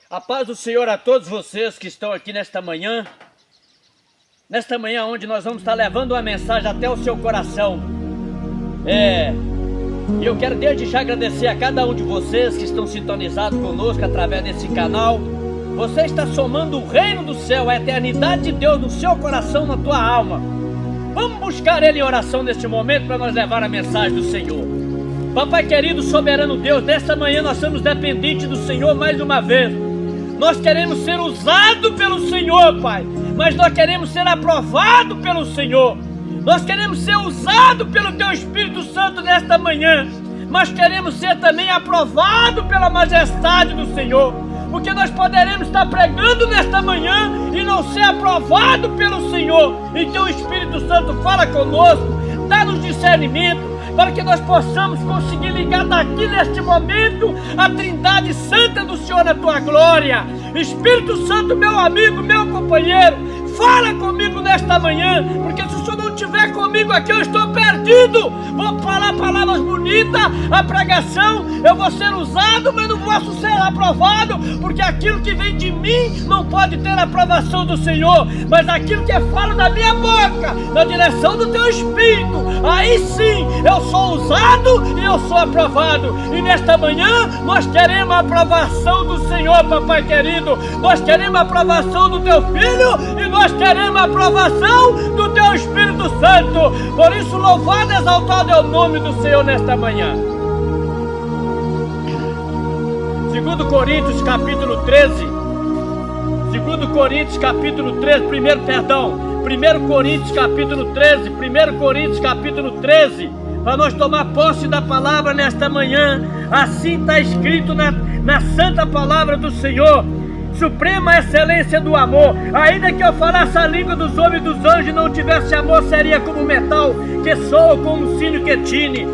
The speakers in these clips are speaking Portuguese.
A paz do Senhor a todos vocês que estão aqui nesta manhã onde nós vamos estar levando uma mensagem até o seu coração. E eu quero desde já agradecer a cada um de vocês que estão sintonizados conosco através desse canal. Você está somando o reino do céu, a eternidade de Deus no seu coração, na tua alma. Vamos buscar Ele em oração neste momento para nós levar a mensagem do Senhor. Papai querido, soberano Deus, nesta manhã nós somos dependentes do Senhor mais uma vez. Nós queremos ser usados pelo Senhor, Pai, mas nós queremos ser aprovados pelo Senhor. Nós queremos ser usados pelo Teu Espírito Santo nesta manhã, mas queremos ser também aprovados pela majestade do Senhor, porque nós poderemos estar pregando nesta manhã e não ser aprovado pelo Senhor. Então o Espírito Santo fala conosco, dá-nos discernimento, para que nós possamos conseguir ligar daqui neste momento a Trindade Santa do Senhor na Tua glória. Espírito Santo, meu amigo, meu companheiro, fala comigo nesta manhã, porque se o Senhor não estiver comigo aqui, eu estou perdido. Vou falar palavras bonitas, a pregação, eu vou ser usado, mas não posso ser aprovado, porque aquilo que vem de mim não pode ter a aprovação do Senhor, mas aquilo que fala da minha boca, na direção do Teu Espírito, aí sim eu sou usado e eu sou aprovado. E nesta manhã nós queremos a aprovação do Senhor, papai querido. Nós queremos a aprovação do Teu Filho e nós queremos a aprovação do Teu Espírito Santo. Por isso, louvado e exaltado é o nome do Senhor nesta manhã. 2 Coríntios capítulo 13. 2 Coríntios capítulo 13, 1 Coríntios capítulo 13, 1 Coríntios capítulo 13, para nós tomar posse da palavra nesta manhã. Assim está escrito na santa palavra do Senhor: suprema excelência do amor. Ainda que eu falasse a língua dos homens e dos anjos e não tivesse amor, seria como metal que soa, como um sino que tine.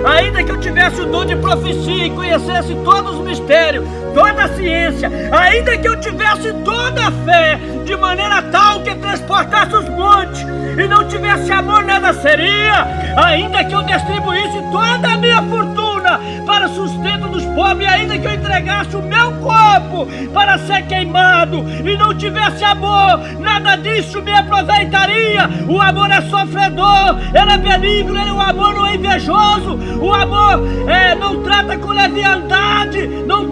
Ainda que eu tivesse o dom de profecia e conhecesse todos os mistérios, toda a ciência, ainda que eu tivesse toda a fé, de maneira tal que transportasse os montes, e não tivesse amor, nada seria. Ainda que eu distribuísse toda a minha fortuna para sustento dos pobres, e ainda que eu entregasse o meu corpo para ser queimado, e não tivesse amor, nada disso me aproveitaria. O amor é sofredor, ele é benigno, o amor não é invejoso, o amor não trata com leviandade, não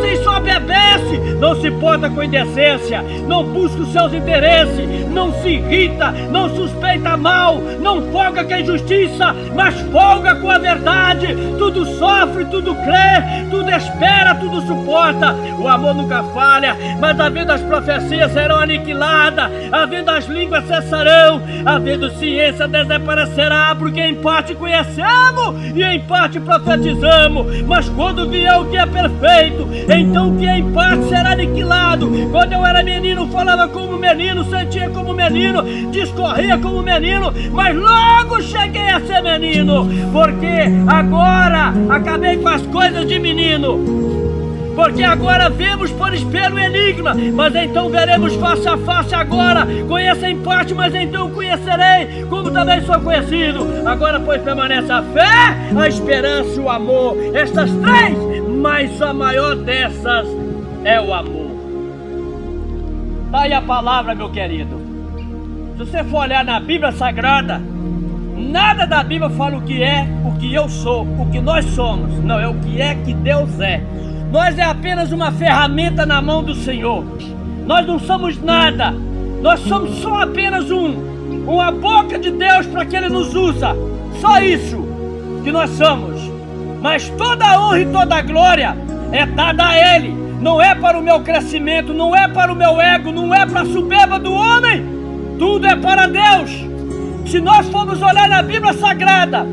se ensoberbece, não se porta com indecência, não busca os seus interesses, não se irrita, não suspeita mal, não folga com a injustiça, mas folga com a verdade. Tudo sofre, tudo crê, tudo espera, tudo suporta. O amor nunca falha, mas havendo as profecias serão aniquiladas, havendo as línguas cessarão, havendo ciência desaparecerá, porque em parte conhecemos e em parte profetizamos. Mas quando vier o que é perfeito, então o que é em parte será aniquilado. Quando eu era menino, falava como menino, sentia como menino, discorria como menino, mas logo cheguei a ser menino, porque agora acabei com as coisas de menino. Porque agora vemos por espelho enigma, mas então veremos face a face. Agora conheço em parte, mas então conhecerei como também sou conhecido. Agora, pois, permanece a fé, a esperança e o amor. Estas três, mas a maior dessas é o amor. Está aí a palavra, meu querido. Se você for olhar na Bíblia Sagrada, nada da Bíblia fala o que é, o que eu sou, o que nós somos. Não, é o que é que Deus é. Nós é apenas uma ferramenta na mão do Senhor. Nós não somos nada. Nós somos só apenas uma boca de Deus para que Ele nos usa. Só isso que nós somos. Mas toda a honra e toda a glória é dada a Ele. Não é para o meu crescimento, não é para o meu ego, não é para a soberba do homem. Tudo é para Deus. Se nós formos olhar na Bíblia Sagrada,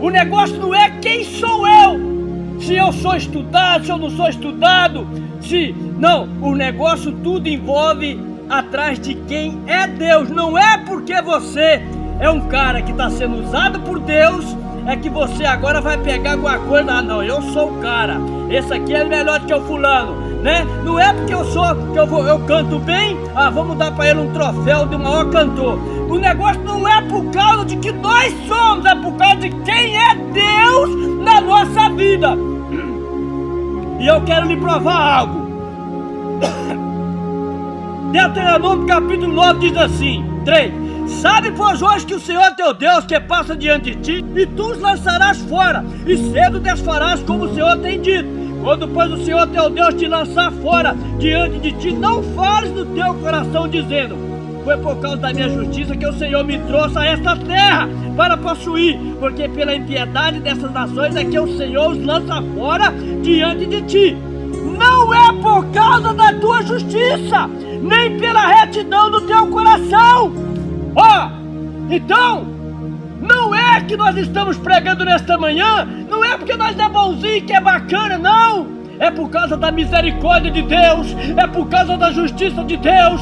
o negócio não é quem sou eu. Se eu sou estudado, se eu não sou estudado, não, o negócio tudo envolve atrás de quem é Deus. Não é porque você é um cara que está sendo usado por Deus, é que você agora vai pegar alguma coisa. Ah não, eu sou o cara, esse aqui é melhor do que o fulano, né? Não é porque eu canto bem, vamos dar para ele um troféu de maior cantor. O negócio não é por causa de que nós somos, é por causa de quem é Deus na nossa vida. E eu quero lhe provar algo. Deuteronômio capítulo 9 diz assim, 3: Sabe, pois, hoje que o Senhor teu Deus que passa diante de ti, e tu os lançarás fora, e cedo desfarás como o Senhor tem dito. Quando, pois, o Senhor teu Deus te lançar fora diante de ti, não fales no teu coração dizendo: foi por causa da minha justiça que o Senhor me trouxe a esta terra para possuir, porque pela impiedade dessas nações é que o Senhor os lança fora diante de ti. Não é por causa da tua justiça, nem pela retidão do teu coração. Então, não é que nós estamos pregando nesta manhã, não é porque nós é bonzinho, que é bacana, não. É por causa da misericórdia de Deus, é por causa da justiça de Deus.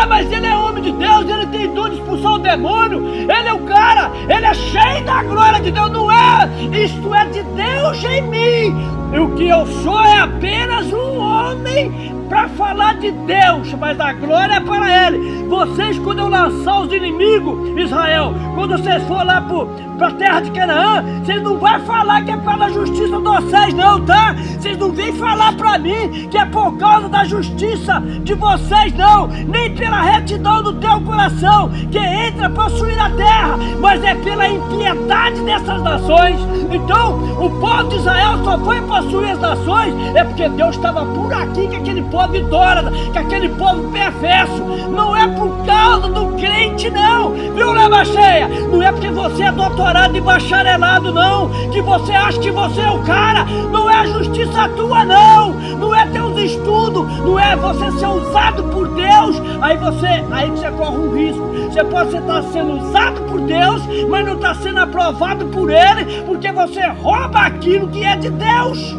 Mas ele é homem de Deus, ele tem dom de expulsar o demônio, ele é o cara, ele é cheio da glória de Deus. Não é, isto é de Deus em mim. E o que eu sou é apenas um homem para falar de Deus, mas a glória é para Ele. Vocês, quando eu lançar os inimigos, Israel, quando vocês for lá para a terra de Canaã, vocês não vão falar que é pela justiça de vocês não, tá? Vocês não vêm falar para mim que é por causa da justiça de vocês não, nem pela retidão do teu coração que entra para possuir a terra, mas é pela impiedade dessas nações. Então, o povo de Israel só foi possuir as nações é porque Deus estava por aqui, que aquele povo idólatra, que aquele povo perverso. Não é por causa do crente não, viu, leva cheia? Não é porque você é doutorado e bacharelado não, que você acha que você é o cara. Não é a justiça tua não, não é teus estudos, não é você ser usado por Deus. Aí você corre um risco. Você pode estar sendo usado por Deus, mas não está sendo aprovado por Ele, porque você rouba aquilo que é de Deus.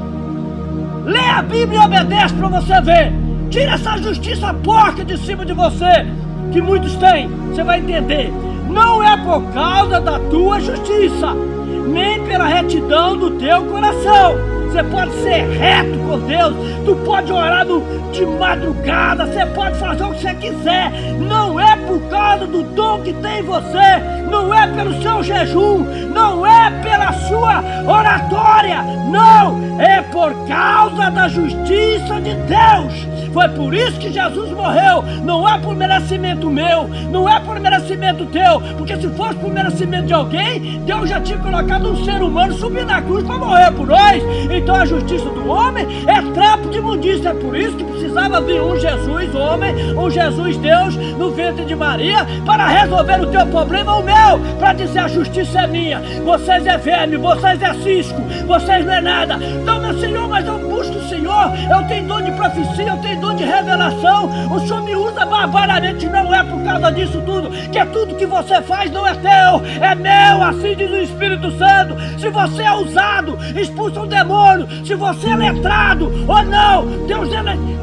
Lê a Bíblia e obedece para você ver. Tira essa justiça porca de cima de você, que muitos têm. Você vai entender. Não é por causa da tua justiça, nem pela retidão do teu coração. Você pode ser reto com Deus, tu pode orar de madrugada, você pode fazer o que você quiser. Não é por causa do dom que tem em você, não é pelo seu jejum, não é pela sua oratória, não, é por causa da justiça de Deus. Foi por isso que Jesus morreu. Não é por merecimento meu, não é por merecimento teu, porque se fosse por merecimento de alguém, Deus já tinha colocado um ser humano subir na cruz para morrer por nós. Então a justiça do homem é trapo de imundícia. É por isso que precisava vir um Jesus homem, um Jesus Deus no ventre de Maria, para resolver o teu problema, o meu, para dizer: a justiça é minha, vocês é verme, vocês é cisco, vocês não é nada. Então, meu Senhor, mas eu busco o Senhor, eu tenho dom de profecia, eu tenho dom de revelação, o Senhor me usa barbaramente. Não é por causa disso tudo, que é tudo que você faz não é teu, é meu, assim diz o Espírito Santo. Se você é usado, expulsa um demônio. Se você é letrado ou não, Deus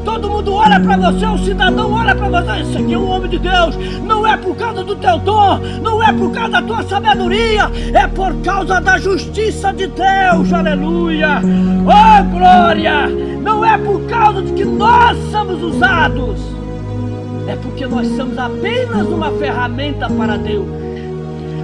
todo mundo olha para você, um cidadão olha para você: esse aqui é um homem de Deus. Não é por causa do teu dom, não é por causa da tua sabedoria, é por causa da justiça de Deus. Aleluia, oh glória. Não é por causa de que nós somos usados, é porque nós somos apenas uma ferramenta para Deus.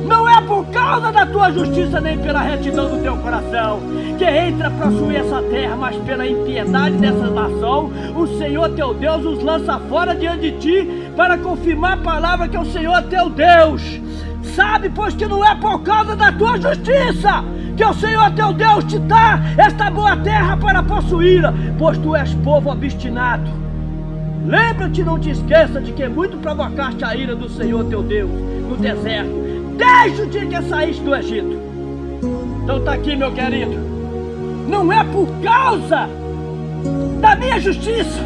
Não é por causa da tua justiça, nem pela retidão do teu coração, que entra para possuir essa terra, mas pela impiedade dessa nação, o Senhor teu Deus os lança fora diante de ti, para confirmar a palavra que é o Senhor teu Deus. Sabe, pois, que não é por causa da tua justiça que o Senhor teu Deus te dá esta boa terra para possuí-la, pois tu és povo obstinado. Lembra-te, não te esqueça de que muito provocaste a ira do Senhor teu Deus no deserto, desde o dia que saíste do Egito. Então tá aqui, meu querido. Não é por causa da minha justiça,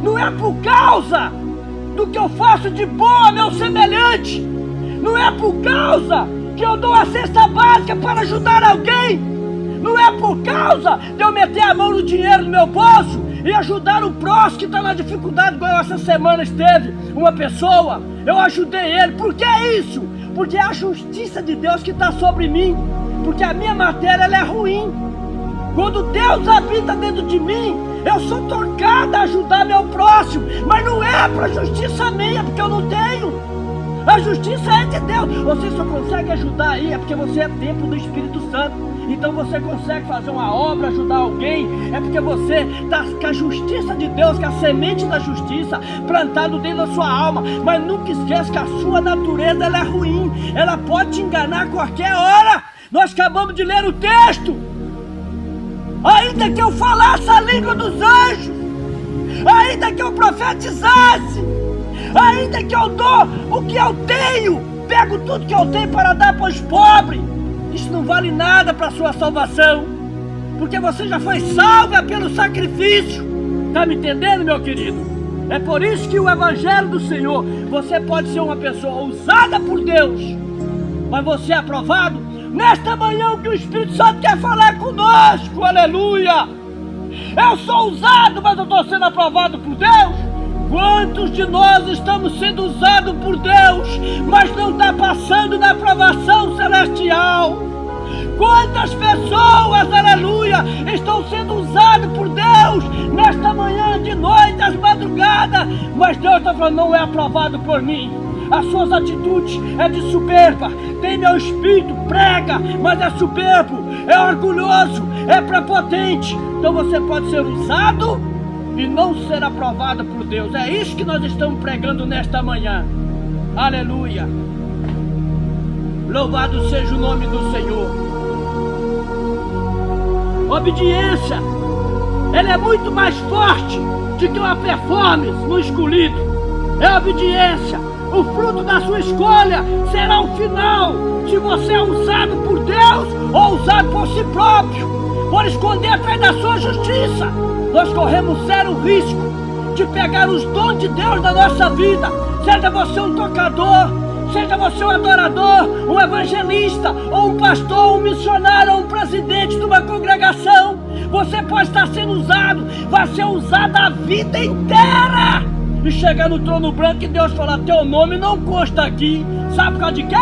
não é por causa do que eu faço de bom a meu semelhante, não é por causa que eu dou a cesta básica para ajudar alguém, não é por causa de eu meter a mão no dinheiro no meu bolso e ajudar o próximo que está na dificuldade, igual essa semana esteve uma pessoa, eu ajudei ele. Por que isso? Porque é a justiça de Deus que está sobre mim, porque a minha matéria ela é ruim. Quando Deus habita dentro de mim, eu sou tocado a ajudar meu próximo, mas não é para justiça minha, porque eu não tenho. A justiça é de Deus. Você só consegue ajudar aí, é porque você é templo do Espírito Santo. Então você consegue fazer uma obra, ajudar alguém, é porque você está com a justiça de Deus, com a semente da justiça plantado dentro da sua alma. Mas nunca esqueça que a sua natureza ela é ruim, ela pode te enganar a qualquer hora. Nós acabamos de ler o texto. Ainda que eu falasse a língua dos anjos, ainda que eu profetizasse, ainda que eu dou o que eu tenho, pego tudo que eu tenho para dar para os pobres, isso não vale nada para a sua salvação, porque você já foi salva pelo sacrifício. Está me entendendo, meu querido? É por isso que o Evangelho do Senhor, você pode ser uma pessoa usada por Deus, mas você é aprovado. Nesta manhã o que o Espírito Santo quer falar conosco, aleluia. Eu sou usado, mas eu estou sendo aprovado por Deus. Quantos de nós estamos sendo usados por Deus, mas não está passando na aprovação celestial? Quantas pessoas, aleluia, estão sendo usadas por Deus nesta manhã, de noite, às madrugadas, mas Deus está falando, não é aprovado por mim. As suas atitudes é de soberba, tem meu espírito, prega, mas é soberbo, é orgulhoso, é prepotente. Então você pode ser usado e não ser aprovado por Deus. É isso que nós estamos pregando nesta manhã. Aleluia. Louvado seja o nome do Senhor. Obediência, ela é muito mais forte do que uma performance no escolhido. É obediência. O fruto da sua escolha será o final, se você é usado por Deus ou usado por si próprio, por esconder atrás da sua justiça. Nós corremos sério risco de pegar os dons de Deus na nossa vida. Seja você um tocador, seja você um adorador, um evangelista, ou um pastor, um missionário, ou um presidente de uma congregação. Você pode estar sendo usado, vai ser usado a vida inteira. E chegar no trono branco e Deus falar, teu nome não consta aqui. Sabe por causa de quê?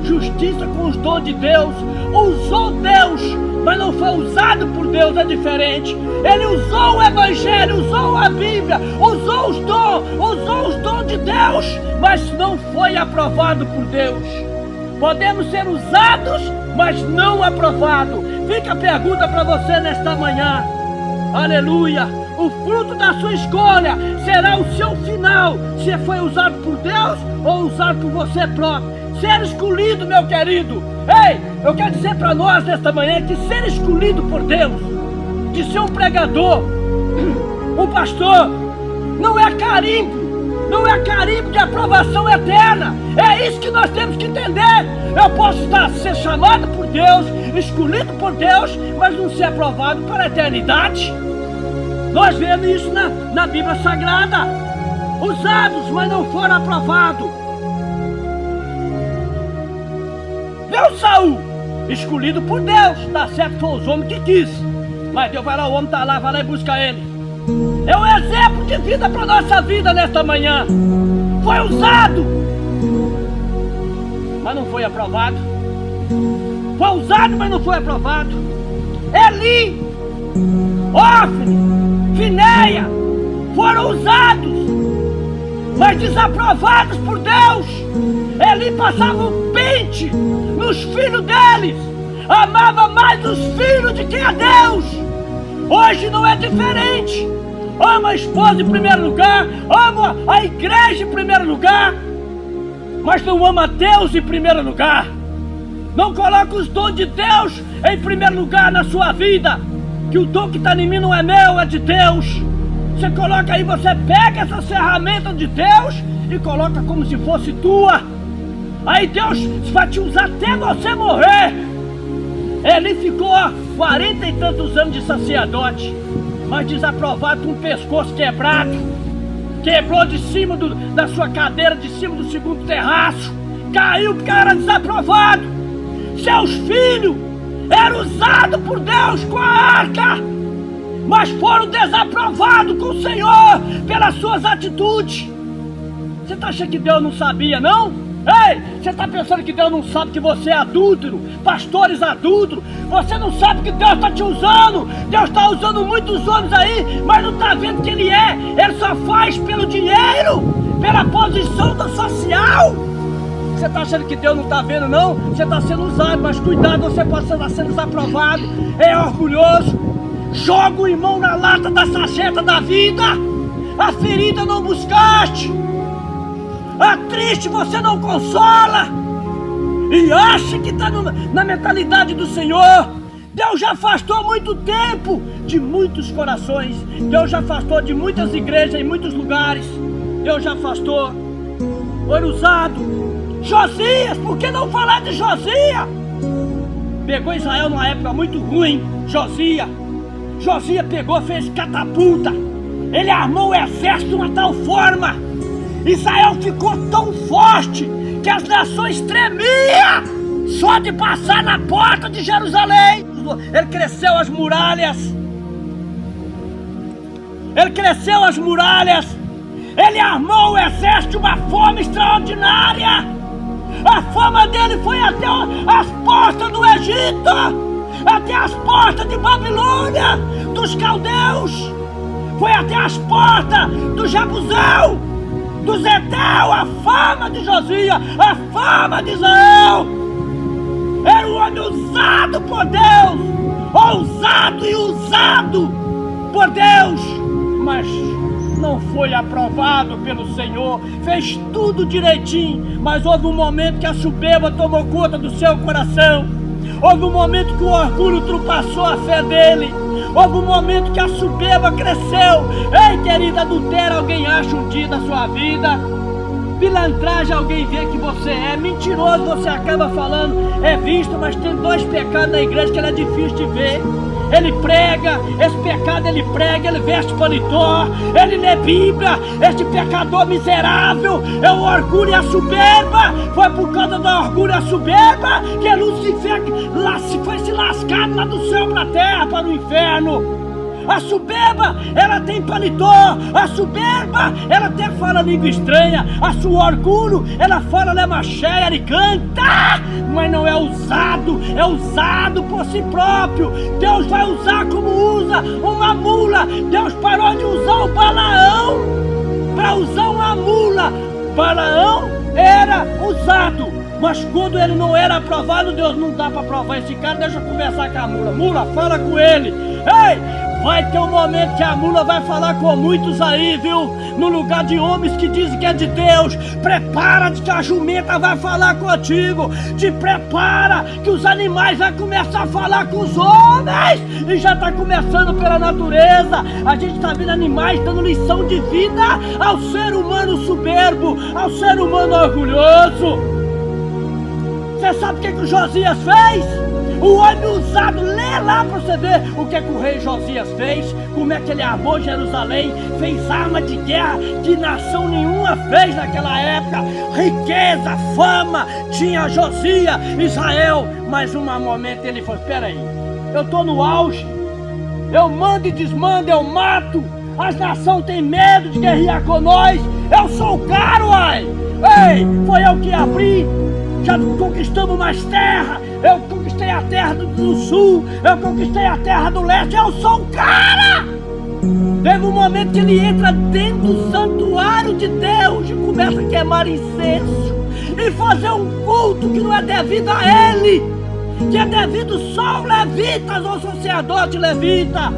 Justiça com os dons de Deus. Usou Deus, mas não foi usado por Deus, é diferente. Ele usou o Evangelho, usou a Bíblia, usou os dons de Deus, mas não foi aprovado por Deus. Podemos ser usados, mas não aprovados. Fica a pergunta para você nesta manhã. Aleluia. O fruto da sua escolha será o seu final, se foi usado por Deus ou usado por você próprio. Ser escolhido, meu querido. Ei, eu quero dizer para nós nesta manhã que ser escolhido por Deus, de ser um pregador, um pastor, não é carimbo. Não é carimbo de aprovação eterna. É isso que nós temos que entender. Eu posso ser chamado por Deus, escolhido por Deus, mas não ser aprovado para a eternidade. Nós vemos isso na Bíblia Sagrada. Usados, mas não foram aprovados. Viu Saul? Escolhido por Deus. Tá certo, foi os homens que quis. Mas Deus vai lá, o homem tá lá, vai lá e busca ele. É um exemplo de vida para nossa vida nesta manhã. Foi usado, mas não foi aprovado. Foi usado, mas não foi aprovado. Eli, Ofni, Finéia foram usados, mas desaprovados por Deus. Eli passava um pente nos filhos deles, amava mais os filhos do que a Deus. Hoje não é diferente. Ama a esposa em primeiro lugar, ama a igreja em primeiro lugar, mas não ama Deus em primeiro lugar. Não coloca os dons de Deus em primeiro lugar na sua vida, que o dom que está em mim não é meu, é de Deus. Você coloca aí, você pega essa ferramenta de Deus e coloca como se fosse tua. Aí Deus vai te usar até você morrer. Ele ficou 40 e tantos anos de sacerdote, mas desaprovado, com o pescoço quebrado. Quebrou de cima da sua cadeira, de cima do segundo terraço. Caiu porque era desaprovado. Seus filhos eram usados por Deus com a arca, mas foram desaprovados com o Senhor pelas suas atitudes. Você está achando que Deus não sabia, não? Ei, você está pensando que Deus não sabe que você é adúltero, pastores adúlteros? Você não sabe que Deus está te usando? Deus está usando muitos homens aí, mas não está vendo que Ele só faz pelo dinheiro, pela posição social. Você está achando que Deus não está vendo, não? Você está sendo usado, mas cuidado, você pode estar sendo desaprovado. É orgulhoso. Joga o irmão na lata da sarjeta da vida. A ferida não buscaste. A triste você não consola. E acha que está na mentalidade do Senhor. Deus já afastou há muito tempo de muitos corações. Deus já afastou de muitas igrejas em muitos lugares. Deus já afastou. Foi usado. Josias, por que não falar de Josias? Pegou Israel numa época muito ruim. Josias pegou, fez catapulta. Ele armou o exército de uma tal forma. Israel ficou tão forte que as nações tremiam só de passar na porta de Jerusalém. Ele cresceu as muralhas. Ele armou o exército de uma forma extraordinária. A fama dele foi até as portas do Egito, até as portas de Babilônia, dos caldeus, foi até as portas do Jabuseu, dos Etel. A fama de Josias, a fama de Israel. Era um homem usado por Deus, ousado e usado por Deus, mas não foi aprovado pelo Senhor. Fez tudo direitinho, mas houve um momento que a soberba tomou conta do seu coração. Houve um momento que o orgulho ultrapassou a fé dele. Houve um momento que a soberba cresceu. Ei, querida adultera, alguém acha um dia da sua vida? Pilantragem, alguém vê que você é mentiroso, você acaba falando, é visto, mas tem 2 pecados na igreja que ele é difícil de ver. Ele prega, esse pecado ele prega, ele veste paletó, ele lê Bíblia. Este pecador miserável é o orgulho e a soberba. Foi por causa do orgulho e a soberba que Lucifer foi se lascado lá do céu para a terra, para o inferno. A soberba, ela tem paletó. A soberba, ela até fala língua estranha. A sua orgulho, ela fala lema cheia, ele canta, mas não é usado por si próprio. Deus vai usar como usa uma mula. Deus parou de usar o Balaão para usar uma mula. Balaão era usado, mas quando ele não era aprovado, Deus não dá para provar esse cara, deixa eu conversar com a mula. Mula, fala com ele. Ei! Vai ter um momento que a mula vai falar com muitos aí, viu? No lugar de homens que dizem que é de Deus. Prepara-te que a jumenta vai falar contigo. Te prepara que os animais vão começar a falar com os homens. E já está começando pela natureza. A gente está vendo animais dando lição de vida ao ser humano soberbo, ao ser humano orgulhoso. Você sabe o que o Josias fez? O homem usado, lê lá para você ver o que o rei Josias fez, como é que ele armou Jerusalém, fez arma de guerra que nação nenhuma fez naquela época, riqueza, fama, tinha Josias, Israel, mas um momento ele falou, espera aí, eu estou no auge, eu mando e desmando, eu mato, as nações têm medo de guerrear com nós, eu sou o cara, uai, ei, foi eu que abri, já conquistamos mais terra, eu conquistei a terra do sul, eu conquistei a terra do leste, eu sou o cara! Teve um momento que ele entra dentro do santuário de Deus e começa a queimar incenso e fazer um culto que não é devido a ele, que é devido só aos levitas, ao sacerdote levita.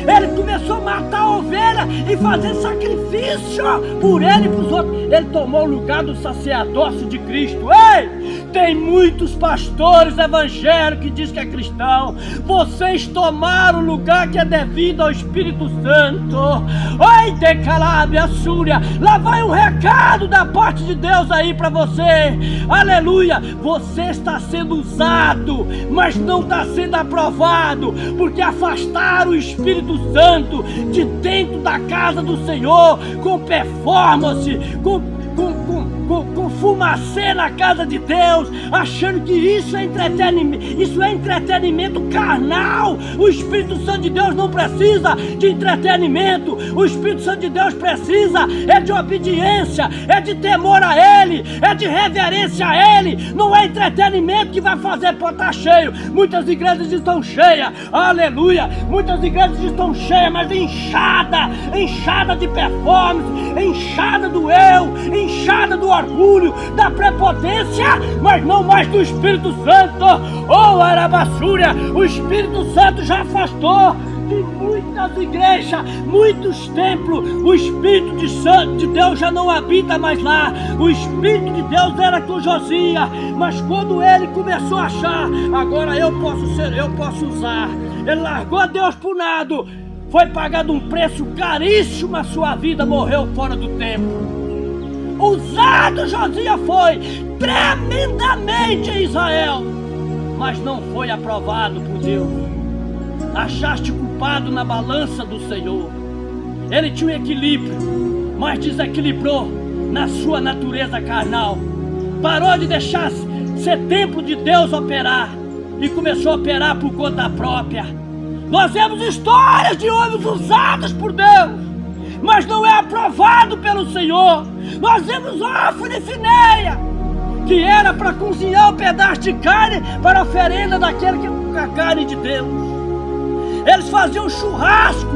Ele começou a matar a ovelha e fazer sacrifício por ele e para os outros. Ele tomou o lugar do sacerdócio de Cristo. Ei, tem muitos pastores evangélicos que dizem que é cristão. Vocês tomaram o lugar que é devido ao Espírito Santo. Oi, Decalabia, Súria. Lá vai um recado da parte de Deus aí para você. Aleluia. Você está sendo usado, mas não está sendo aprovado, porque afastaram o Espírito Santo de dentro da casa do Senhor com performance, com fumacê na casa de Deus, achando que isso é entretenimento carnal. O Espírito Santo de Deus não precisa de entretenimento. O Espírito Santo de Deus precisa de obediência, de temor a Ele, de reverência a Ele. Não é entretenimento que vai fazer para estar cheio. Muitas igrejas estão cheias, aleluia. Muitas igrejas estão cheias, mas inchada de performance, inchada do eu, inchada do orgulho, da prepotência, mas não mais do Espírito Santo. Oh, Arabassúria, o Espírito Santo já afastou de muitas igrejas, muitos templos. O Espírito de Deus já não habita mais lá. O Espírito de Deus era com Josias, mas quando ele começou a achar, agora eu posso usar, ele largou Deus por nada. Foi pagado um preço caríssimo, a sua vida morreu fora do tempo. Usado Josias foi tremendamente em Israel, mas não foi aprovado por Deus. Achaste culpado na balança do Senhor. Ele tinha um equilíbrio, mas desequilibrou na sua natureza carnal. Parou de deixar ser templo de Deus operar e começou a operar por conta própria. Nós vemos histórias de homens usados por Deus, mas não é aprovado pelo Senhor. Nós vemos Ofne e Finéia, que era para cozinhar um pedaço de carne para a oferenda daquele que não a carne de Deus. Eles faziam churrasco.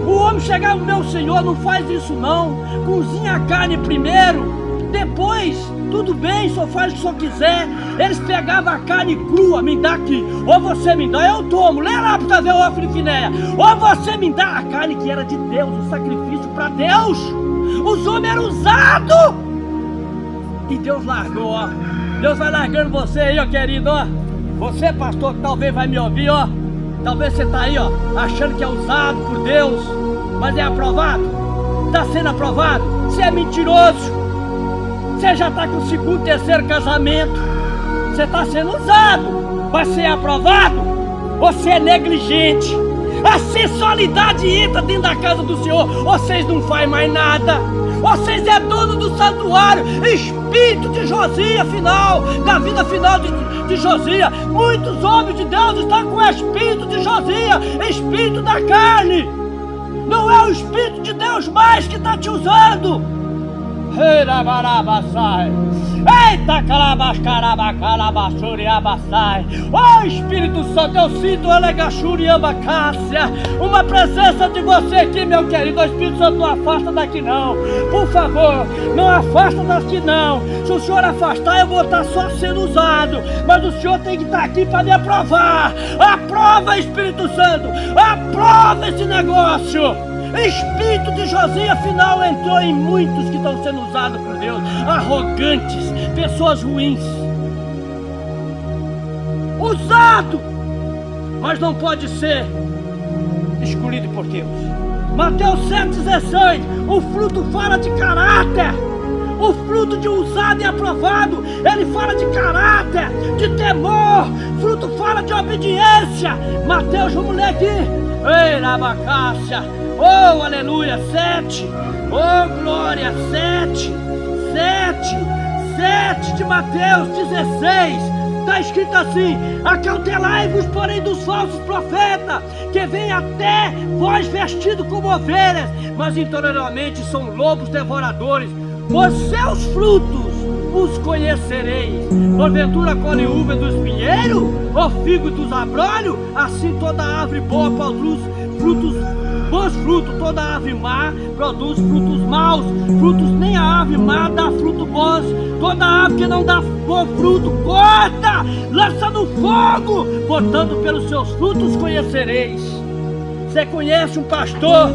O homem chegava, meu Senhor, não faz isso não. Cozinha a carne primeiro, depois, tudo bem, só faz o que o senhor quiser. Eles pegavam a carne crua, me dá aqui. Ou você me dá, eu tomo. Lê lá para ver o Ofne e Finéia. Ou você me dá a carne que era de Deus, o sacrifício para Deus. Os homens eram usados. E Deus largou, ó. Deus vai largando você aí, ó, querido, ó. Você, pastor, que talvez vai me ouvir, ó. Talvez você tá aí, ó, achando que é usado por Deus, mas é aprovado. Tá sendo aprovado. Você é mentiroso. Você já está com o segundo, terceiro casamento. Você está sendo usado. Vai ser aprovado? Você é negligente. A sensualidade entra dentro da casa do Senhor. Vocês não fazem mais nada. Vocês é dono do santuário. Espírito de Josias final, da vida final de Josias. Muitos homens de Deus estão com o espírito de Josias, espírito da carne. Não é o Espírito de Deus mais que está te usando. Eita, calabascarabassuriabassai. Oh, Espírito Santo, eu sinto alegachuriambacácia, uma presença de você aqui, meu querido. O Espírito Santo, não afasta daqui não, por favor, não afasta daqui não. Se o Senhor afastar, eu vou estar só sendo usado, mas o Senhor tem que estar aqui para me aprovar. Aprova, Espírito Santo, aprova esse negócio. Espírito de Josias final entrou em muitos que estão sendo usados por Deus, arrogantes, pessoas ruins, usado, mas não pode ser escolhido por Deus. Mateus 7,16, o fruto fala de caráter. O fruto de usado e aprovado, ele fala de caráter, de temor. Fruto fala de obediência. Mateus, vamos ler aqui. Ei, Rabacácia. Oh, aleluia, 7. Oh, glória, 7 de Mateus 16. Está escrito assim: acautelai-vos, porém, dos falsos profetas, que vêm até vós vestidos como ovelhas, mas interiormente são lobos devoradores. Os seus frutos os conhecereis. Porventura colhe uva dos pinheiros, ou figo dos abrolhos? Assim toda árvore boa produz bons frutos, toda árvore má produz frutos maus. Frutos nem a árvore má dá frutos bons. Toda árvore que não dá bom fruto, corta, lança no fogo. Portanto, pelos seus frutos conhecereis. Você conhece um pastor?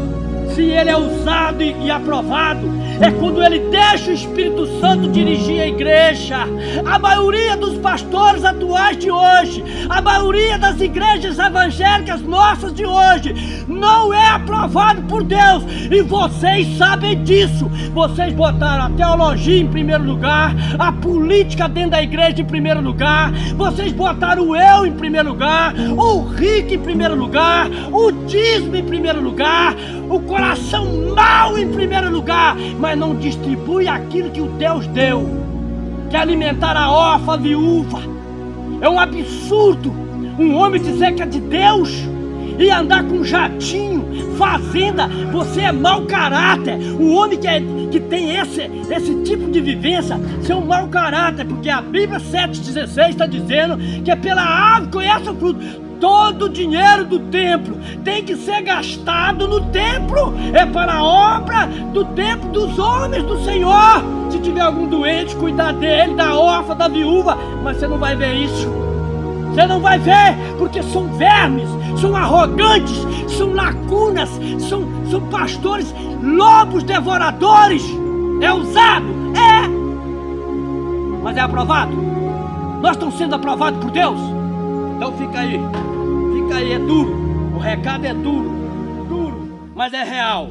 Se ele é usado e aprovado, é quando ele deixa o Espírito Santo dirigir a igreja. A maioria dos pastores atuais de hoje, a maioria das igrejas evangélicas nossas de hoje, não é aprovado por Deus. E vocês sabem disso. Vocês botaram a teologia em primeiro lugar, a política dentro da igreja em primeiro lugar, vocês botaram o eu em primeiro lugar, o rico em primeiro lugar, o dízimo em primeiro lugar, o coração mau em primeiro lugar, mas não distribui aquilo que o Deus deu, que é alimentar a órfã, a viúva. É um absurdo um homem dizer que é de Deus e andar com jatinho, fazenda. Você é mau caráter. O homem que tem esse tipo de vivência, ser um mau caráter, porque a Bíblia 7,16 está dizendo que é pela árvore conhece o fruto. Todo o dinheiro do templo tem que ser gastado no templo. É para a obra do tempo dos homens do Senhor. Se tiver algum doente, cuidar dele, da órfã, da viúva. Mas você não vai ver isso. Você não vai ver, porque são vermes, são arrogantes, são lacunas, são pastores, lobos devoradores. É usado? É. Mas é aprovado? Nós estamos sendo aprovados por Deus? Então fica aí, é duro. O recado é duro, mas é real.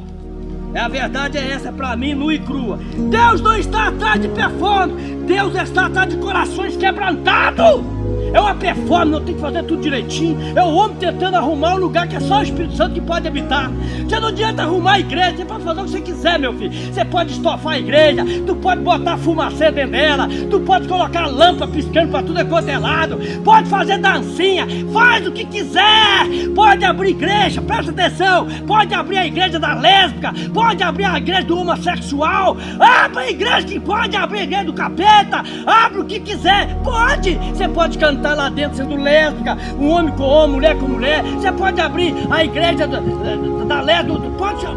A verdade é essa pra mim, nua e crua. Deus não está atrás de performance, Deus está atrás de corações quebrantados. É uma performance, não tem que fazer tudo direitinho. É o homem tentando arrumar um lugar que é só o Espírito Santo que pode habitar. Você não adianta arrumar a igreja, você pode fazer o que você quiser, meu filho. Você pode estofar a igreja, tu pode botar fumacê dentro dela, tu pode colocar lâmpada piscando pra tudo quanto é lado, pode fazer dancinha, faz o que quiser. Pode abrir igreja, presta atenção, pode abrir a igreja da lésbica, pode abrir a igreja do homossexual, abre a igreja que pode abrir a igreja do capeta, abre o que quiser, pode. Você pode cantar lá dentro sendo lésbica, um homem com homem, mulher com mulher. Você pode abrir a igreja da lésbica,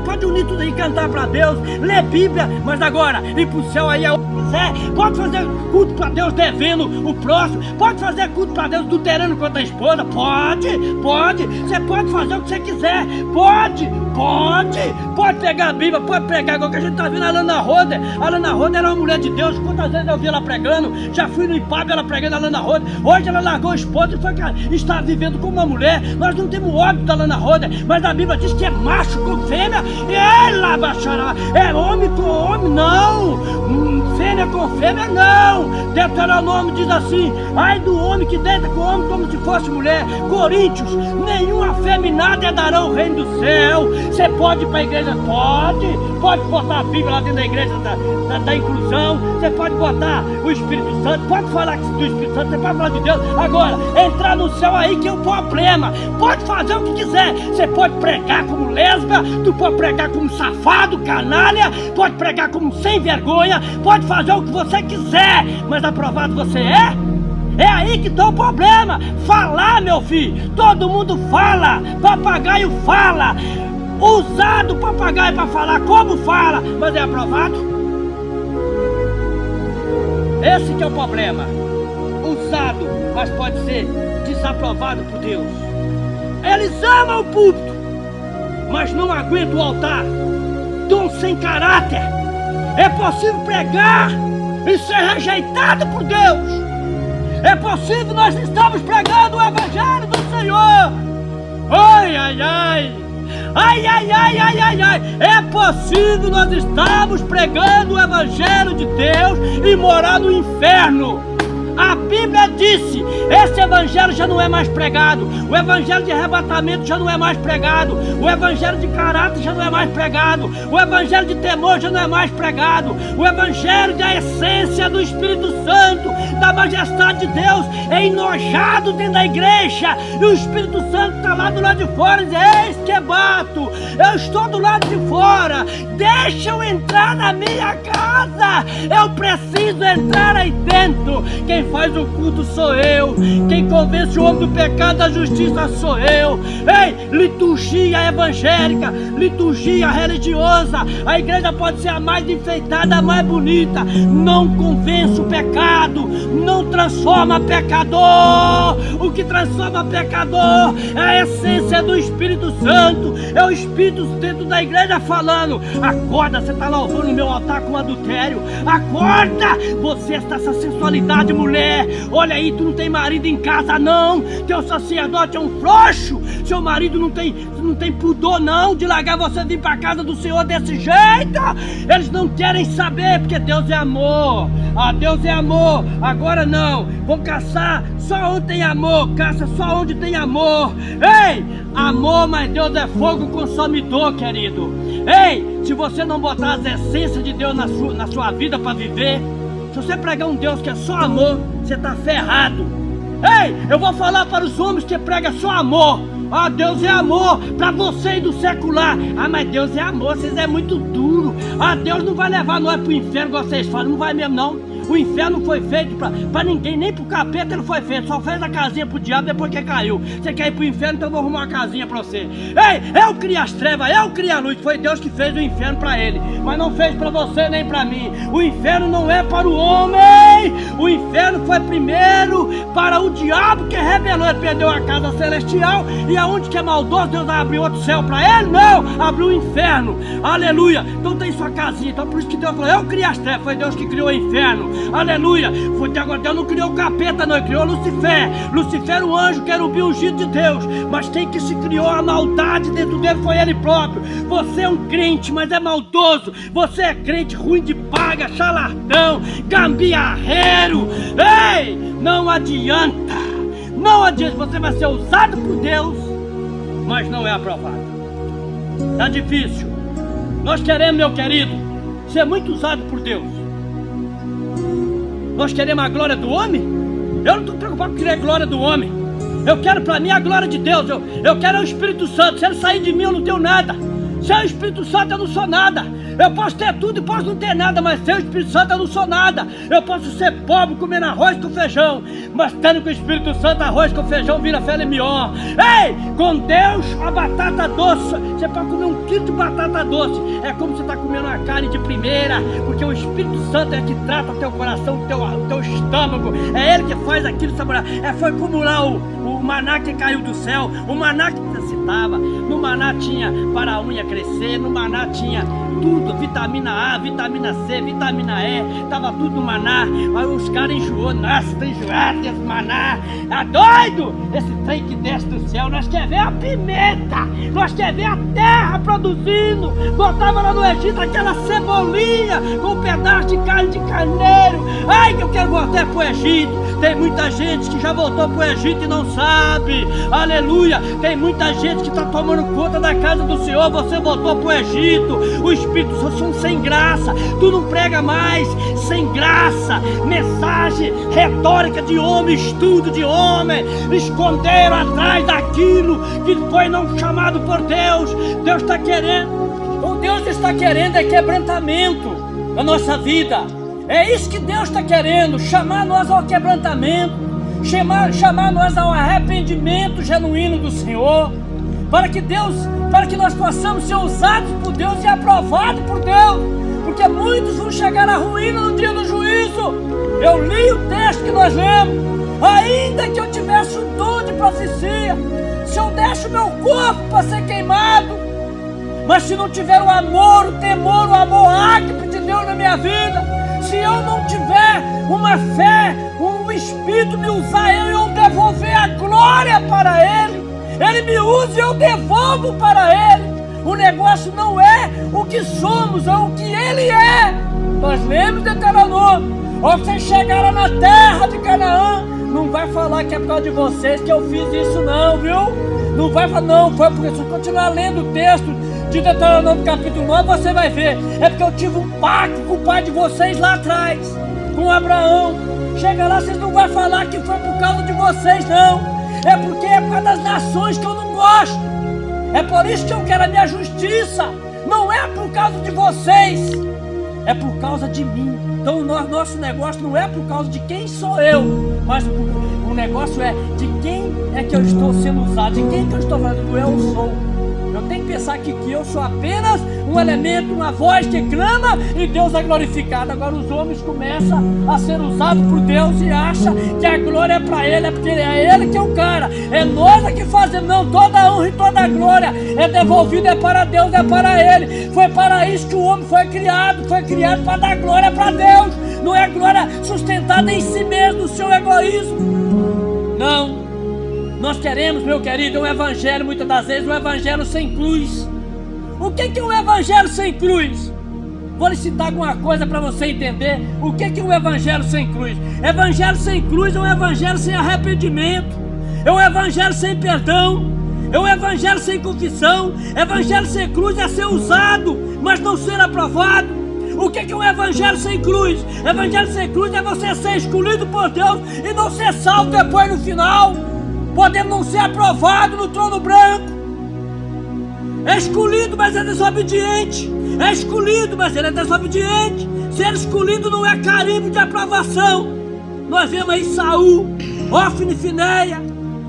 pode unir tudo aí e cantar pra Deus, ler Bíblia, mas agora ir pro céu aí é o que quiser. Pode fazer culto pra Deus devendo o próximo, pode fazer culto pra Deus adulterando contra a esposa, pode. Você pode fazer o que você quiser, pode pegar a Bíblia, pode pregar, igual que a gente tá vendo a Lana Roder. A Lana Roder era uma mulher de Deus, quantas vezes eu vi ela pregando, já fui no IPAB ela pregando a Lana Roder. Hoje ela largou o esposo e está vivendo como uma mulher. Nós não temos óbito da Lana Roder, mas a Bíblia diz que é macho com fêmea, e ela baixará, é homem com homem, não, fêmea com fêmea, não. Deuteronômio diz assim: ai do homem que deita com o homem como se fosse mulher. Coríntios, nenhum afeminado herdará o reino do céu. Você pode ir para a igreja? Pode botar a Bíblia lá dentro da igreja da inclusão. Você pode botar o Espírito Santo, pode falar do Espírito Santo, você pode falar de Deus. Agora, entrar no céu aí que é o problema. Pode fazer o que quiser. Você pode pregar como lésbica, tu pode pregar como safado, canalha, pode pregar como sem vergonha, pode fazer o que você quiser, mas aprovado você é? É aí que está o problema. Falar, meu filho, todo mundo fala, papagaio fala, usado papagaio para falar como fala, mas é aprovado? Esse que é o problema. Usado, mas pode ser desaprovado por Deus. Eles amam o púlpito, mas não aguentam o altar. Dom sem caráter. É possível pregar e ser rejeitado por Deus. É possível nós estamos pregando o Evangelho do Senhor. Ai. É possível nós estamos pregando o Evangelho de Deus e morar no inferno. A Bíblia disse, esse evangelho já não é mais pregado, o evangelho de arrebatamento já não é mais pregado, o evangelho de caráter já não é mais pregado, o evangelho de temor já não é mais pregado, o evangelho da essência do Espírito Santo, da majestade de Deus é enojado dentro da igreja, e o Espírito Santo está lá do lado de fora e diz: eis que bato, eu estou do lado de fora, deixa eu entrar na minha casa, eu preciso entrar aí dentro. Quem faz o culto sou eu, quem convence o homem do pecado da justiça sou eu. Ei, liturgia evangélica, liturgia religiosa, a igreja pode ser a mais enfeitada, a mais bonita, não convence o pecado, não transforma pecador. O que transforma pecador é a essência do Espírito Santo, é o Espírito dentro da igreja falando: acorda, você está louvando o meu altar com adultério, acorda, você está essa sensualidade, mulher. Olha aí, tu não tem marido em casa não, teu sacerdote é um frouxo, seu marido não tem pudor não de largar você vir para casa do Senhor desse jeito. Eles não querem saber, porque Deus é amor. Deus é amor. Agora não, vão caçar só onde tem amor, caça só onde tem amor. Ei, amor, mas Deus é fogo consumidor, querido. Ei, se você não botar as essências de Deus na sua vida para viver, se você pregar um Deus que é só amor, você está ferrado. Ei, eu vou falar para os homens que pregam só amor. Deus é amor para você e do secular. Mas Deus é amor, vocês é muito duro. Deus não vai levar nós para o inferno, igual vocês falam, não vai mesmo não. O inferno não foi feito pra ninguém, nem pro capeta ele foi feito. Só fez a casinha pro diabo depois que caiu. Você quer ir pro inferno, então eu vou arrumar uma casinha pra você. Ei, eu criei as trevas, eu criei a luz. Foi Deus que fez o inferno pra ele, mas não fez pra você nem pra mim. O inferno não é para o homem. O inferno foi primeiro para o diabo, que rebelou. Ele perdeu a casa celestial. E aonde que é maldoso, Deus vai abrir outro céu pra ele? Não, abriu o inferno. Aleluia. Então tem sua casinha. Então por isso que Deus falou, eu criei as trevas. Foi Deus que criou o inferno. Aleluia. Foi agora Deus não criou o capeta, não. Ele criou Lucifer. Lucifer era o anjo, querubim ungido de Deus. Mas quem que se criou a maldade dentro dele foi ele próprio. Você é um crente, mas é maldoso. Você é crente ruim de paga, charlatão, gambiarreiro. Ei, não adianta. Não adianta. Você vai ser usado por Deus, mas não é aprovado. Tá difícil. Nós queremos, meu querido, ser muito usado por Deus. Nós queremos a glória do homem? Eu não estou preocupado com querer a glória do homem. Eu quero para mim a glória de Deus. Eu quero o Espírito Santo. Se ele sair de mim, eu não tenho nada. Sem o Espírito Santo eu não sou nada. Eu posso ter tudo e posso não ter nada, mas sem o Espírito Santo eu não sou nada. Eu posso ser pobre comendo arroz com feijão, mas tendo com o Espírito Santo arroz com feijão vira filé mignon. Ei, com Deus a batata doce. Você pode comer 1 quilo de batata doce. É como você está comendo uma carne de primeira, porque o Espírito Santo é que trata teu coração, teu estômago. É ele que faz aquilo saborear. Foi como lá o maná que caiu do céu. O maná que necessitava. No maná tinha para a unha crescer. No maná tinha tudo, vitamina A, vitamina C, vitamina E, tava tudo no maná. Aí os caras enjoou, nossa, tá enjoado desse maná, tá doido? Esse trem que desce do céu, nós quer ver a pimenta, nós quer ver a terra produzindo. Botava lá no Egito aquela cebolinha com um pedaço de carne de carneiro. Ai, que eu quero voltar pro Egito. Tem muita gente que já voltou pro Egito e não sabe, aleluia. Tem muita gente que tá tomando conta da casa do Senhor. Você voltou pro Egito. O Espírito Santo sem graça. Tu não prega mais, sem graça. Mensagem retórica de homem, estudo de homem. Esconderam atrás daquilo que foi não chamado por Deus. Deus está querendo. O Deus está querendo é quebrantamento na nossa vida. É isso que Deus está querendo, chamar nós ao quebrantamento, chamar nós ao arrependimento genuíno do Senhor, para que nós possamos ser usados por Deus e aprovados por Deus, porque muitos vão chegar à ruína no dia do juízo. Eu li o texto que nós lemos. Ainda que eu tivesse o dom de profecia, se eu deixo o meu corpo para ser queimado, mas se não tiver o amor, o temor, o amor ágape de Deus na minha vida, se eu não tiver uma fé, um Espírito me usar eu devolver a glória para Ele, Ele me usa e eu devolvo para Ele. O negócio não é o que somos, é o que Ele é. Nós lemos Deuteronômio. Ó, vocês chegaram na terra de Canaã, não vai falar que é por causa de vocês que eu fiz isso não, viu? Não vai falar, não, foi porque se eu continuar lendo o texto de Deuteronômio capítulo 9, você vai ver. É porque eu tive um pacto com o pai de vocês lá atrás, com Abraão. Chega lá, vocês não vão falar que foi por causa de vocês, não. É porque é por causa das nações que eu não gosto. É por isso que eu quero a minha justiça. Não é por causa de vocês, é por causa de mim. Então o nosso negócio não é por causa de quem sou eu, mas o negócio é de quem é que eu estou sendo usado, de quem que eu estou falando, eu sou. Eu tenho que pensar que eu sou apenas um elemento, uma voz que clama e Deus é glorificado. Agora os homens começam a ser usados por Deus e acham que a glória é para Ele, é porque é Ele que é o cara. É nós que fazemos, não, toda a honra e toda a glória é devolvida, é para Deus, é para Ele. Foi para isso que o homem foi criado para dar glória para Deus. Não é glória sustentada em si mesmo, no seu egoísmo. Não. Nós queremos, meu querido, um evangelho, muitas das vezes, um evangelho sem cruz. O que é um evangelho sem cruz? Vou lhe citar alguma coisa para você entender o que é um evangelho sem cruz. Evangelho sem cruz é um evangelho sem arrependimento, é um evangelho sem perdão, é um evangelho sem confissão. Evangelho sem cruz é ser usado, mas não ser aprovado. O que é um evangelho sem cruz? Evangelho sem cruz é você ser escolhido por Deus e não ser salvo depois no final. Podemos não ser aprovado no trono branco. É escolhido, mas é desobediente. É escolhido, mas ele é desobediente. Ser escolhido não é carimbo de aprovação. Nós vemos aí Saul, Ofni e Finéia,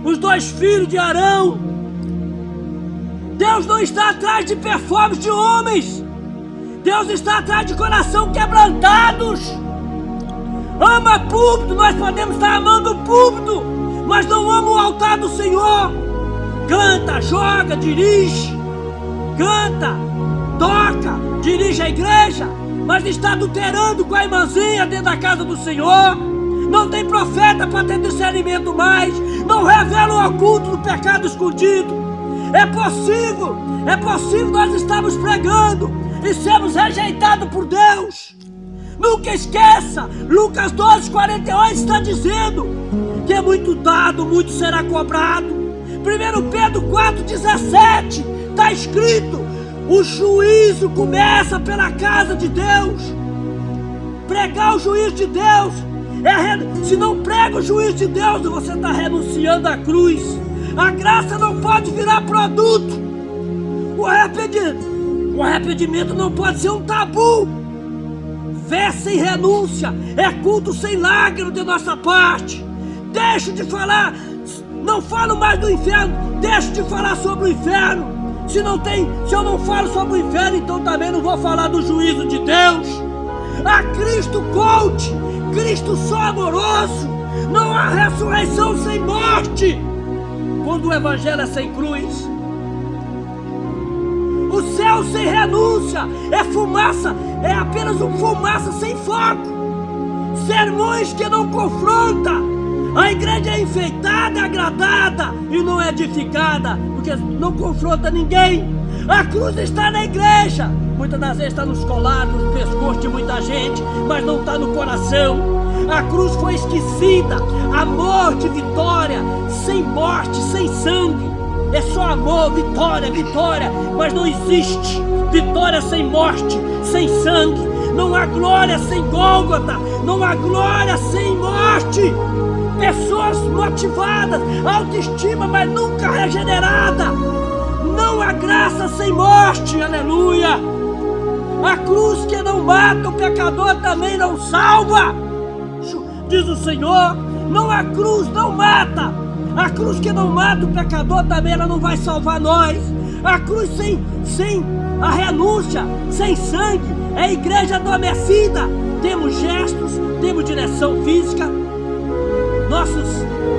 os 2 filhos de Arão. Deus não está atrás de performance de homens. Deus está atrás de coração quebrantados. Ama púlpito, nós podemos estar amando o púlpito, mas não ama o altar do Senhor. Canta, joga, dirige. Canta, toca, dirige a igreja, mas está adulterando com a irmãzinha dentro da casa do Senhor. Não tem profeta para ter discernimento mais. Não revela o oculto do pecado escondido. É possível nós estarmos pregando e sermos rejeitados por Deus. Nunca esqueça, Lucas 12:48 está dizendo que é muito dado, muito será cobrado. 1 Pedro 4:17 está escrito: o juízo começa pela casa de Deus. Pregar o juízo de Deus, se não prega o juízo de Deus, você está renunciando à cruz. A graça não pode virar produto. O arrependimento não pode ser um tabu. Fé sem renúncia é culto sem lágrima de nossa parte. Deixo de falar, não falo mais do inferno, deixo de falar sobre o inferno. Se eu não falo sobre o inferno, então também não vou falar do juízo de Deus. A Cristo coach, Cristo só amoroso. Não há ressurreição sem morte. Quando o evangelho é sem cruz, o céu sem renúncia é fumaça, é apenas uma fumaça sem foco. Sermões que não confrontam. A igreja é enfeitada, é agradada e não é edificada, porque não confronta ninguém. A cruz está na igreja, muitas das vezes está nos colares, nos pescoços de muita gente, mas não está no coração. A cruz foi esquecida. Amor de vitória, sem morte, sem sangue. É só amor, vitória, mas não existe vitória sem morte, sem sangue. Não há glória sem Gólgota, não há glória sem morte. Pessoas motivadas, autoestima, mas nunca regenerada. Não há graça sem morte, aleluia. A cruz que não mata o pecador também não salva, diz o Senhor. Não, a cruz não mata. A cruz que não mata o pecador também ela não vai salvar nós. A cruz sem a renúncia, sem sangue, é a igreja adormecida. Temos gestos, temos direção física,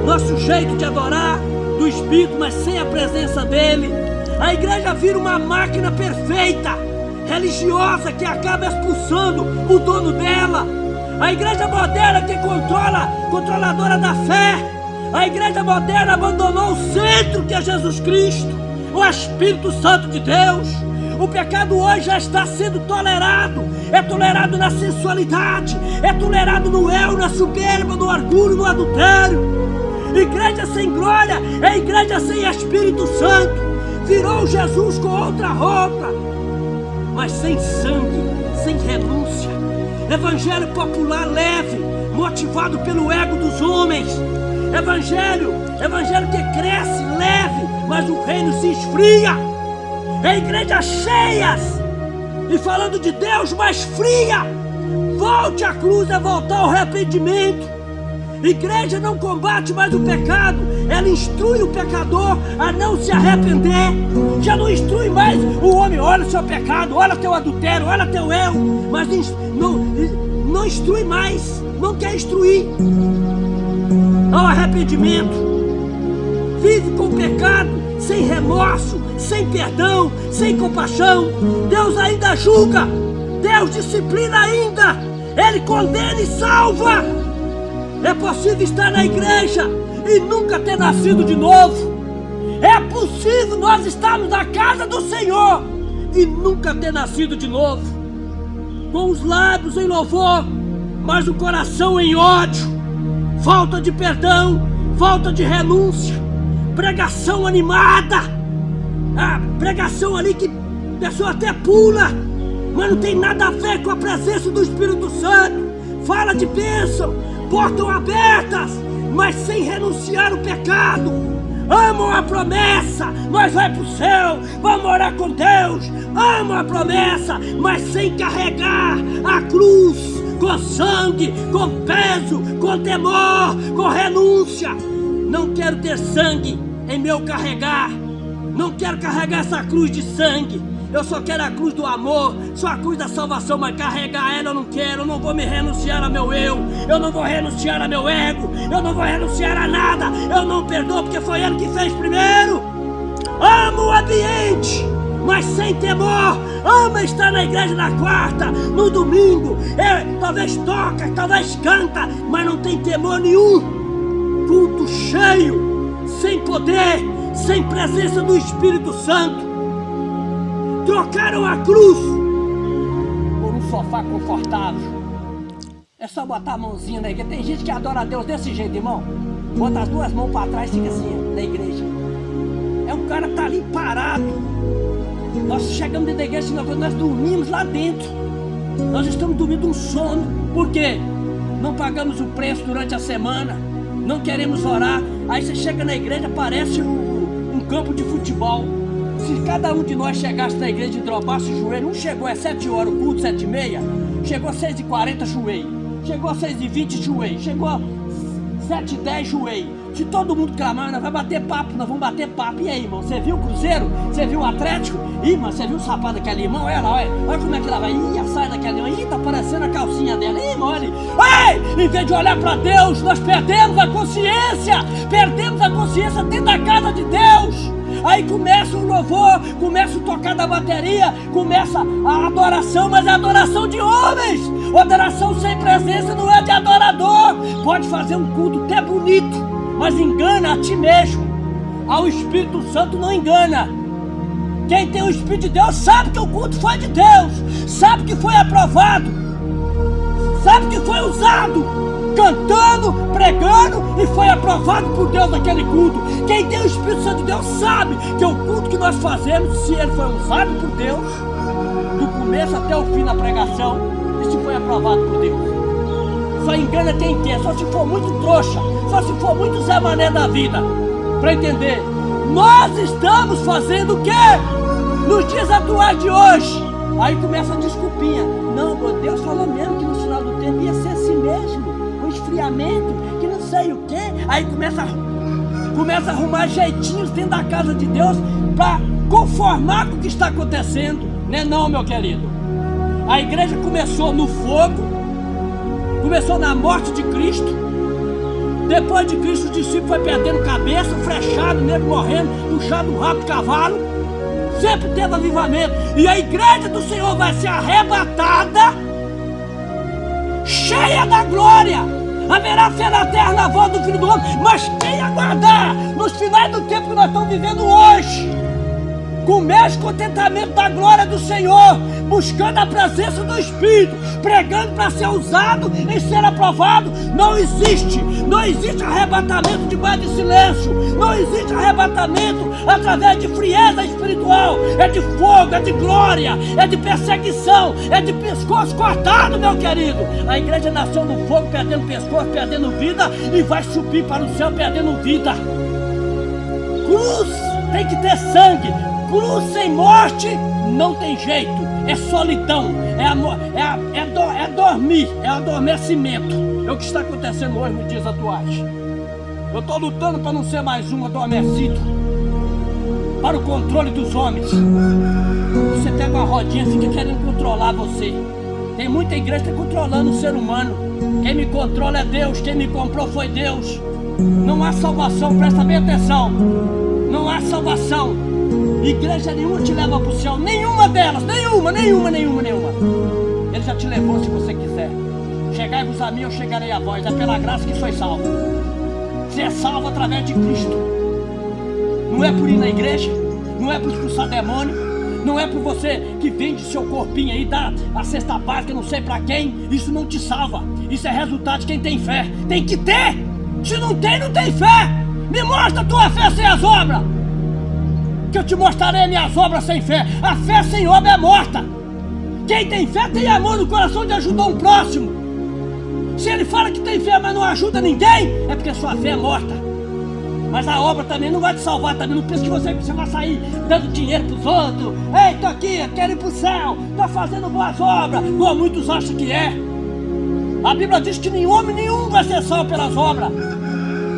nosso jeito de adorar do Espírito, mas sem a presença dele. A igreja vira uma máquina perfeita, religiosa, que acaba expulsando o dono dela. A igreja moderna que controladora da fé. A igreja moderna abandonou o centro, que é Jesus Cristo, o Espírito Santo de Deus. O pecado hoje já está sendo tolerado. É tolerado na sensualidade, é tolerado no erro, na soberba, no orgulho, no adultério. Igreja sem glória é igreja sem Espírito Santo. Virou Jesus com outra roupa, mas sem sangue, sem renúncia. Evangelho popular leve, motivado pelo ego dos homens. Evangelho que cresce leve, mas o reino se esfria. É igrejas cheias e falando de Deus, mas fria. Volte à cruz, é voltar ao arrependimento. Igreja não combate mais o pecado, ela instrui o pecador a não se arrepender. Já não instrui mais o homem: olha o seu pecado, olha o teu adultério, olha o teu erro. Mas não instrui mais, não quer instruir ao arrependimento. Vive com o pecado, sem remorso, sem perdão, sem compaixão. Deus ainda julga, Deus disciplina ainda, Ele condena e salva. É possível estar na igreja e nunca ter nascido de novo. É possível nós estarmos na casa do Senhor e nunca ter nascido de novo. Com os lábios em louvor, mas o coração em ódio. Falta de perdão, falta de renúncia. Pregação animada. A pregação ali que a pessoa até pula, mas não tem nada a ver com a presença do Espírito Santo. Fala de bênção, portas abertas, mas sem renunciar o pecado. amam a promessa, nós vai pro céu, vamos orar com Deus, amam a promessa, mas sem carregar a cruz, com sangue, com peso, com temor, com renúncia. Não quero ter sangue em meu carregar, não quero carregar essa cruz de sangue. Eu só quero a cruz do amor, só a cruz da salvação, mas carregar ela eu não quero. Eu não vou me renunciar a meu eu não vou renunciar a meu ego, eu não vou renunciar a nada. Eu não perdoo porque foi ele que fez primeiro. Amo o ambiente, mas sem temor. Ama estar na igreja na quarta, no domingo. Talvez toca, talvez canta, mas não tem temor nenhum. Culto cheio, sem poder, sem presença do Espírito Santo. Trocaram a cruz por um sofá confortável. É só botar a mãozinha na igreja. Tem gente que adora a Deus desse jeito, irmão. Bota as duas mãos para trás e fica assim, na igreja. É um cara que tá ali parado. Nós chegamos dentro da igreja, nós dormimos lá dentro. Nós estamos dormindo um sono. Por quê? Não pagamos o preço durante a semana. Não queremos orar. Aí você chega na igreja, parece um campo de futebol. Se cada um de nós chegasse na igreja e dropasse o joelho, não chegou às 7 horas o culto, 7h30, chegou às 6h40 joelho, chegou às 6h20 joelho, chegou às 7h10 joelho. Se todo mundo clamar, nós vamos bater papo, nós vamos bater papo. E aí, irmão, você viu o Cruzeiro? Você viu o Atlético? Ih, mano, você viu o sapato daquela irmã? Olha lá, olha como é que ela vai. Ih, a saia daquela irmã. Ih, tá parecendo a calcinha dela. Ih, irmão, olha. Ei, em vez de olhar pra Deus, nós perdemos a consciência. Perdemos a consciência dentro da casa de Deus. Aí começa o louvor, começa o tocar da bateria, começa a adoração, mas é adoração de homens. Adoração sem presença não é de adorador. Pode fazer um culto até bonito, mas engana a ti mesmo. Ao Espírito Santo não engana. Quem tem o Espírito de Deus sabe que o culto foi de Deus, sabe que foi aprovado, sabe que foi usado, cantando, pregando, e foi aprovado por Deus naquele culto. Quem tem o Espírito Santo de Deus sabe que o culto que nós fazemos, se ele foi usado por Deus, do começo até o fim da pregação, e se foi aprovado por Deus. Só engana quem quer, só se for muito trouxa, só se for muito Zé Mané da vida, para entender. Nós estamos fazendo o quê? Nos dias atuais de hoje. Aí começa a desculpinha. Não, Deus falou mesmo que no final do tempo ia ser assim mesmo. Esfriamento, que não sei o que. Aí começa a arrumar jeitinhos dentro da casa de Deus para conformar com o que está acontecendo, né? Não, meu querido. A igreja começou no fogo, começou na morte de Cristo. Depois de Cristo, o discípulo foi perdendo cabeça, frechado, nego morrendo, puxado um rabo de cavalo. Sempre teve avivamento. E a igreja do Senhor vai ser arrebatada, cheia da glória. Haverá fé na terra na voz do Filho do Homem. Mas quem aguardar nos finais do tempo que nós estamos vivendo hoje, com o mesmo contentamento da glória do Senhor, buscando a presença do Espírito, pregando para ser usado e ser aprovado, não existe arrebatamento debaixo de silêncio, não existe arrebatamento através de frieza espiritual. É de fogo, é de glória, é de perseguição, é de pescoço cortado, meu querido. A igreja nasceu no fogo, perdendo pescoço, perdendo vida, e vai subir para o céu perdendo vida. Cruz tem que ter sangue. Cruz sem morte não tem jeito, é solidão, é dormir, é adormecimento. É o que está acontecendo hoje nos dias atuais. Eu estou lutando para não ser mais um adormecido, para o controle dos homens. Você pega uma rodinha e fica querendo controlar você. Tem muita igreja que está controlando o ser humano. Quem me controla é Deus, quem me comprou foi Deus. Não há salvação, presta bem atenção. Não há salvação. Igreja nenhuma te leva para o céu, nenhuma delas, nenhuma. Ele já te levou se você quiser. Chegai-vos a mim, eu chegarei a vós. É pela graça que sois salvo. Você é salvo através de Cristo. Não é por ir na igreja, não é por expulsar demônio, não é por você que vende seu corpinho aí, dá a cesta básica, não sei para quem. Isso não te salva. Isso é resultado de quem tem fé. Tem que ter. Se não tem, não tem fé. Me mostra a tua fé sem as obras, que eu te mostrarei minhas obras sem fé. A fé sem obra é morta. Quem tem fé tem amor no coração de ajudar um próximo. Se ele fala que tem fé, mas não ajuda ninguém, é porque sua fé é morta. Mas a obra também não vai te salvar também. Não pensa que você vai sair dando dinheiro pros outros. Ei, tô aqui, quero ir pro céu, tô fazendo boas obras, como muitos acham que é. A Bíblia diz que nenhum homem nenhum vai ser salvo pelas obras.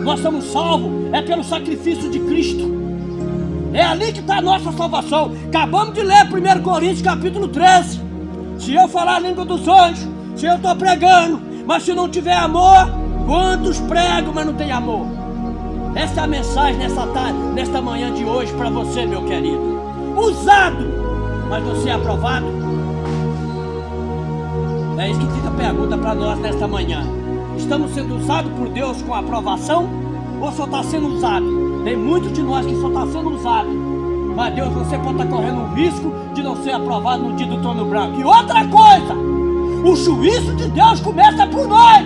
Nós somos salvos, é pelo sacrifício de Cristo. É ali que está a nossa salvação. Acabamos de ler 1 Coríntios capítulo 13. Se eu falar a língua dos anjos, se eu estou pregando, mas se não tiver amor, quantos pregam, mas não tem amor? Essa é a mensagem nesta manhã de hoje para você, meu querido. Usado, mas você é aprovado? É isso que fica a pergunta para nós nesta manhã. Estamos sendo usados por Deus com aprovação ou só está sendo usado? Tem muitos de nós que só está sendo usado. Mas Deus, você pode estar correndo o risco de não ser aprovado no dia do trono branco. E outra coisa, o juízo de Deus começa por nós.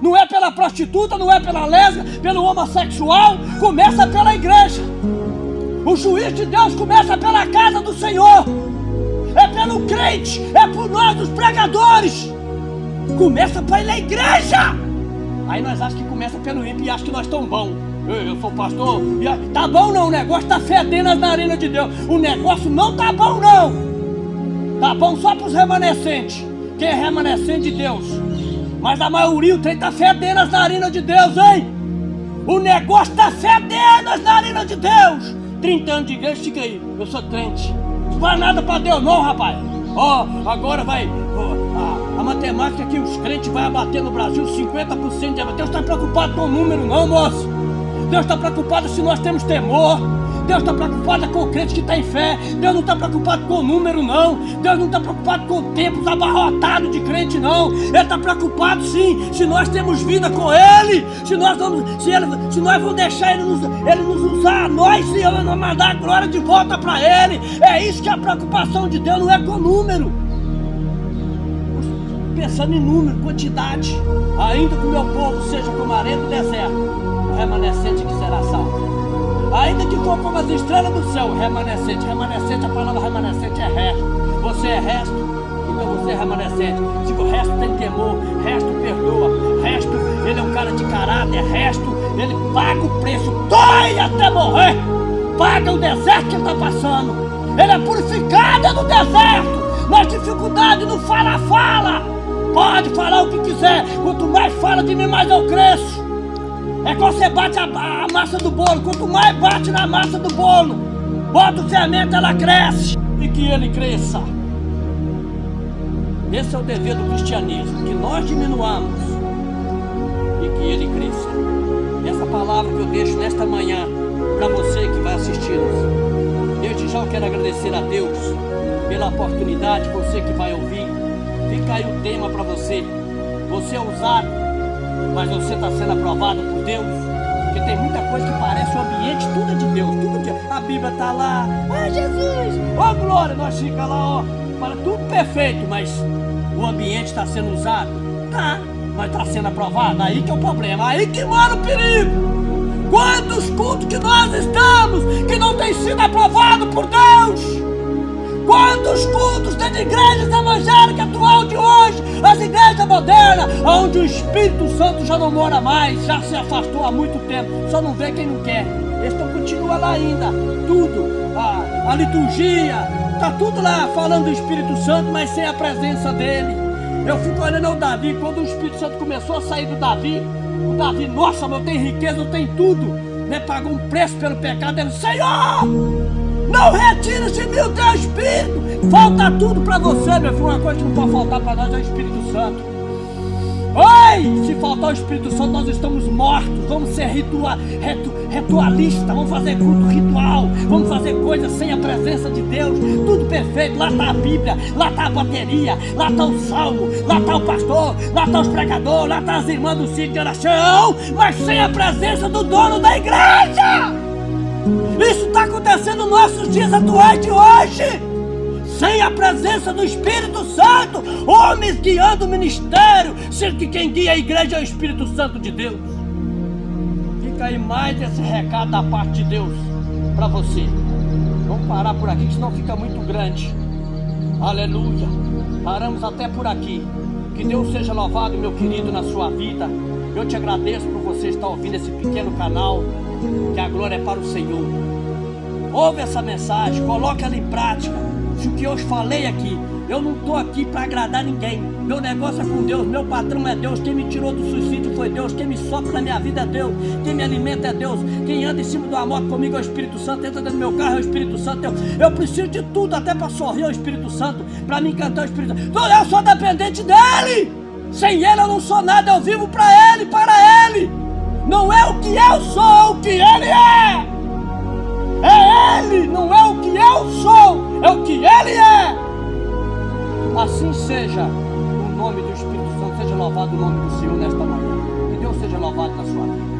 Não é pela prostituta, não é pela lésbica, pelo homossexual, começa pela igreja. O juízo de Deus começa pela casa do Senhor. É pelo crente, é por nós, os pregadores. Começa pela igreja. Aí nós achamos que começa pelo ímpio e achamos que nós estamos bons. Eu sou pastor, e tá bom não, o negócio tá fedendo as narinas de Deus. O negócio não tá bom não. Tá bom só pros remanescentes. Quem é remanescente de Deus. Mas a maioria, o trem tá fedendo as narinas de Deus, hein? O negócio tá fedendo as narinas de Deus. 30 anos de igreja, fica aí, eu sou crente. Não faz nada pra Deus não, rapaz. Agora vai... A matemática que os crentes vão abater no Brasil 50% de abater. Deus está preocupado com o número não, moço. Deus está preocupado se nós temos temor. Deus está preocupado com o crente que está em fé. Deus não está preocupado com o número não. Deus não está preocupado com tempos abarrotados de crente não. Ele está preocupado sim, se nós temos vida com Ele. Se nós vamos deixar Ele nos usar, nós e Ele não mandar a glória de volta para Ele. É isso que é a preocupação de Deus, não é com número. Pensando em número, quantidade. Ainda que o meu povo seja como a areia do deserto, o remanescente que será salvo. Ainda que for como as estrelas do céu, remanescente, a palavra remanescente é resto. Você é resto, então você é remanescente. Se o resto tem temor, resto perdoa, resto, ele é um cara de caráter, resto, ele paga o preço, dói até morrer, paga o deserto que ele está passando. Ele é purificado no deserto, nas dificuldades, no fala. Pode falar o que quiser, quanto mais fala de mim, mais eu cresço. É quando você bate a massa do bolo, quanto mais bate na massa do bolo, bota o semente, ela cresce. E que ele cresça. Esse é o dever do cristianismo, que nós diminuamos e que ele cresça. Essa palavra que eu deixo nesta manhã para você que vai assistir-nos. Desde já eu quero agradecer a Deus pela oportunidade, você que vai ouvir. Fica aí o tema para você. Você é usado, mas você está sendo aprovado por Deus. Porque tem muita coisa que parece o ambiente, tudo é de Deus, a Bíblia está lá, Jesus, glória, nós fica lá, para tudo perfeito, mas o ambiente está sendo usado? Tá, mas está sendo aprovado? Aí que é o problema, aí que mora o perigo. Quantos cultos que nós estamos que não tem sido aprovado por Deus? Quantos cultos tem de igrejas evangélicas atual de hoje, as igrejas modernas, onde o Espírito Santo já não mora mais, já se afastou há muito tempo, só não vê quem não quer. Eles continuam lá ainda, tudo, a liturgia, está tudo lá falando do Espírito Santo, mas sem a presença dele. Eu fico olhando o Davi, quando o Espírito Santo começou a sair do Davi, o Davi, nossa, eu tenho riqueza, eu tenho tudo, né? Pagou um preço pelo pecado, ele, Senhor! Não retira de mim o teu Espírito. Falta tudo para você, meu filho. Uma coisa que não pode faltar para nós é o Espírito Santo. Oi! Se faltar o Espírito Santo, nós estamos mortos. Vamos ser ritualistas. Vamos fazer culto ritual. Vamos fazer coisas sem a presença de Deus. Tudo perfeito. Lá está a Bíblia. Lá está a bateria. Lá está o salmo. Lá está o pastor. Lá está os pregadores. Lá está as irmãs do sítio de oração. Mas sem a presença do dono da igreja. Isso está acontecendo nos nossos dias atuais de hoje. Sem a presença do Espírito Santo, homens guiando o ministério, sendo que quem guia a igreja é o Espírito Santo de Deus. Fica aí mais esse recado da parte de Deus para você. Vamos parar por aqui, senão fica muito grande. Aleluia. Paramos até por aqui. Que Deus seja louvado, meu querido, na sua vida. Eu te agradeço por você estar ouvindo esse pequeno canal. que a glória é para o Senhor. Ouve essa mensagem, coloca ela em prática. Se o que eu falei aqui, eu não estou aqui para agradar ninguém. Meu negócio é com Deus, meu patrão é Deus. Quem me tirou do suicídio foi Deus. Quem me sopra na minha vida é Deus. Quem me alimenta é Deus. Quem anda em cima de uma moto comigo é o Espírito Santo. Entra dentro do meu carro é o Espírito Santo. Eu preciso de tudo, até para sorrir é o Espírito Santo. Para me encantar é o Espírito Santo. Então eu sou dependente dEle. Sem Ele eu não sou nada, eu vivo para Ele, para Ele. Não é o que eu sou, é o que Ele é. É Ele, não é o que eu sou, é o que Ele é. Assim seja o nome do Espírito Santo, seja louvado o nome do Senhor nesta manhã. Que Deus seja louvado na sua vida.